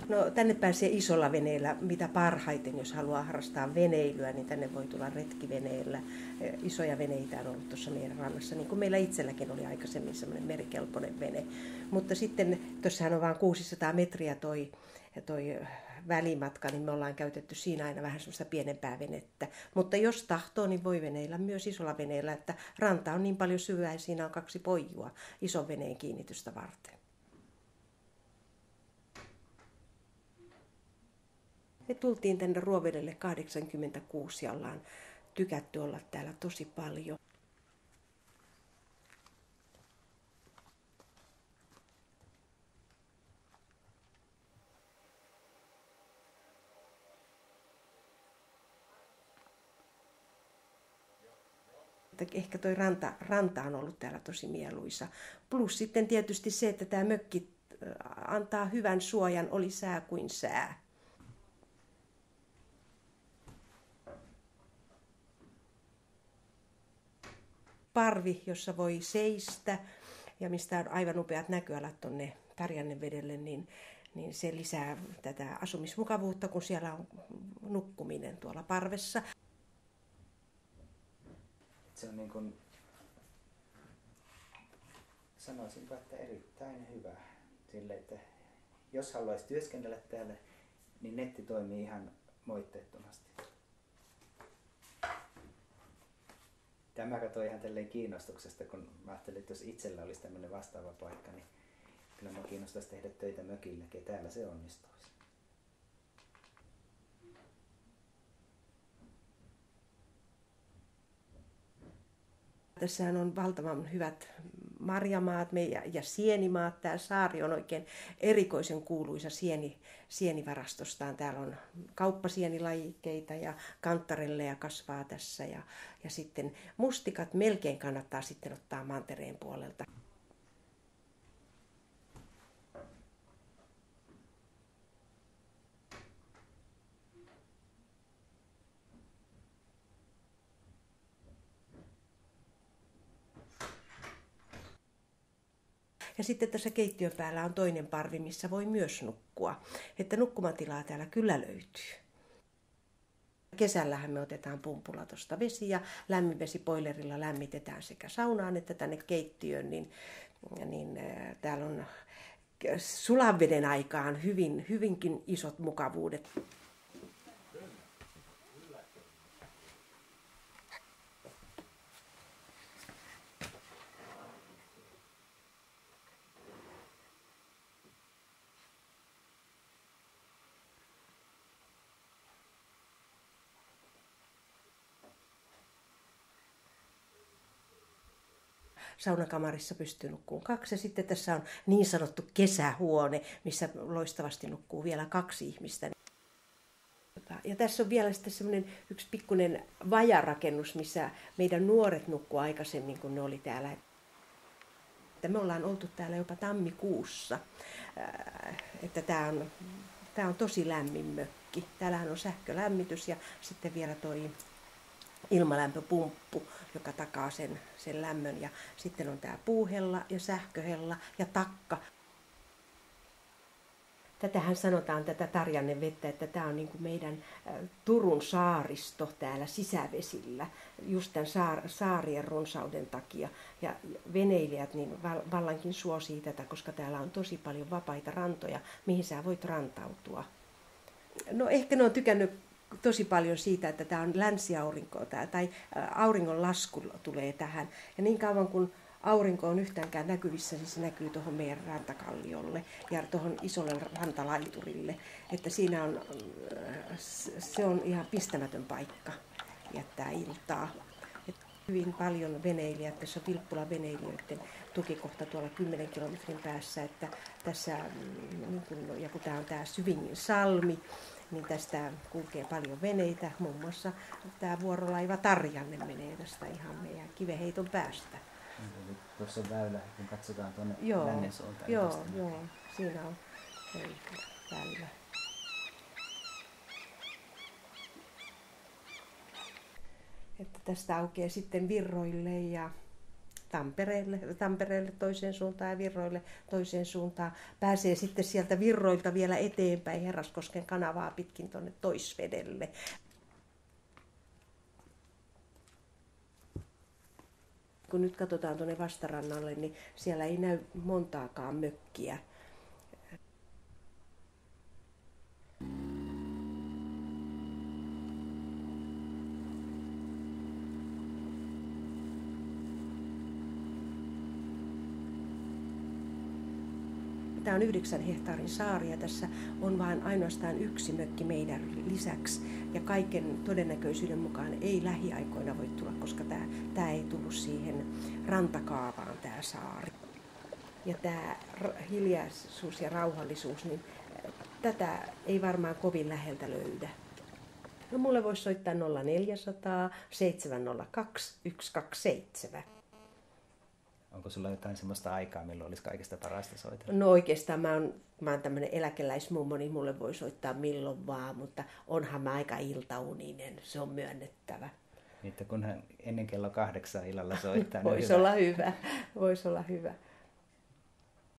No tänne pääsee isolla veneellä mitä parhaiten, jos haluaa harrastaa veneilyä, niin tänne voi tulla retkiveneellä. Isoja veneitä on ollut tuossa meidän rannassa, niin kuin meillä itselläkin oli aikaisemmin semmoinen merikelpoinen vene. Mutta sitten tuossahan on vain 600 metriä toi välimatka, niin me ollaan käytetty siinä aina vähän semmoista pienempää venettä. Mutta jos tahtoo, niin voi veneillä myös isolla veneellä, että ranta on niin paljon syvää ja siinä on 2 poijua ison veneen kiinnitystä varten. Me tultiin tänne Ruovedelle 86 ja ollaan tykätty olla täällä tosi paljon. Ehkä toi ranta on ollut täällä tosi mieluisa. Plus sitten tietysti se, että tämä mökki antaa hyvän suojan, oli sää kuin sää. Parvi, jossa voi seistä ja mistä on aivan upeat näköalat tuonne Tarjannevedelle, niin se lisää tätä asumismukavuutta, kun siellä on nukkuminen tuolla parvessa. Se on niin kuin, sanoisinko, että erittäin hyvä. Sille, että jos haluaisi työskennellä täällä, niin netti toimii ihan moitteettomasti. Tämä katsoi ihan tälleen kiinnostuksesta, kun mä ajattelin, että jos itsellä olisi tämmöinen vastaava paikka, niin kyllä mä kiinnostaisi tehdä töitä mökilläkin ja täällä se onnistuisi. Tässähän on valtavan hyvät marjamaat ja sienimaat. Tämä saari on oikein erikoisen kuuluisa sienivarastostaan. Täällä on kauppasienilajikkeita ja kanttarelleja kasvaa tässä. Ja sitten mustikat melkein kannattaa sitten ottaa mantereen puolelta. Ja sitten tässä keittiön päällä on toinen parvi, missä voi myös nukkua. Että nukkumatilaa täällä kyllä löytyy. Kesällähän me otetaan pumpulla tuosta vesi ja lämminvesipoilerilla lämmitetään sekä saunaan että tänne keittiöön. Niin täällä on sulanveden aikaan hyvinkin isot mukavuudet. Saunakamarissa pystyy nukkumaan 2 ja sitten tässä on niin sanottu kesähuone, missä loistavasti nukkuu vielä 2 ihmistä. Ja tässä on vielä sitten semmoinen yksi pikkuinen vajarakennus, missä meidän nuoret nukkuu aikaisemmin, kun ne oli täällä. Me ollaan oltu täällä jopa tammikuussa, että tämä on tosi lämmin mökki. Täällähän on sähkölämmitys ja sitten vielä toi ilmalämpöpumppu, joka takaa sen lämmön. Ja sitten on tämä puuhella ja sähköhella ja takka. Tätähän sanotaan tätä Tarjannevettä, että tämä on niin kuin meidän Turun saaristo täällä sisävesillä, just tämän saarien runsauden takia. Ja veneilijät niin vallankin suosii tätä, koska täällä on tosi paljon vapaita rantoja, mihin sä voit rantautua. No ehkä ne on tykännyt tosi paljon siitä, että tämä on länsiaurinko tai auringon lasku tulee tähän. Ja niin kauan kun aurinko on yhtäänkään näkyvissä, niin se näkyy tuohon meidän rantakalliolle ja tuohon isolle rantalaiturille. Että siinä se on ihan pistämätön paikka viettää iltaa. Että hyvin paljon veneilijät, tässä on Vilppulan veneilijöiden tukikohta tuolla 10 kilometrin päässä. Että tässä, ja kun tämä on tämä Syvingin salmi, niin tästä kulkee paljon veneitä. Muun muassa tämä vuorolaiva Tarjanne menee tästä ihan meidän Kivenheiton päästä. Tuossa on väylä, kun katsotaan tuonne lännen suuntaan. Joo, siinä on väylä. Että tästä aukeaa sitten virroille ja Tampereelle toiseen suuntaan ja Virroille toiseen suuntaan. Pääsee sitten sieltä Virroilta vielä eteenpäin Herraskosken kanavaa pitkin tuonne Toisvedelle. Kun nyt katsotaan tuonne vastarannalle, niin siellä ei näy montaakaan mökkiä. Tämä on 9 hehtaarin saari ja tässä on vain ainoastaan yksi mökki meidän lisäksi. Ja kaiken todennäköisyyden mukaan ei lähiaikoina voi tulla, koska tämä ei tullut siihen rantakaavaan tämä saari. Ja tämä hiljaisuus ja rauhallisuus, niin tätä ei varmaan kovin läheltä löydä. No mulle voisi soittaa 0400 702 127. Onko sulla jotain sellaista aikaa, milloin olisi kaikista parasta soitella? No oikeastaan mä oon tämmöinen eläkeläismummo, niin mulle voi soittaa milloin vaan, mutta onhan mä aika iltauninen, se on myönnettävä. Niin, kun hän ennen kello 8 illalla soittaa. Voisi olla hyvä.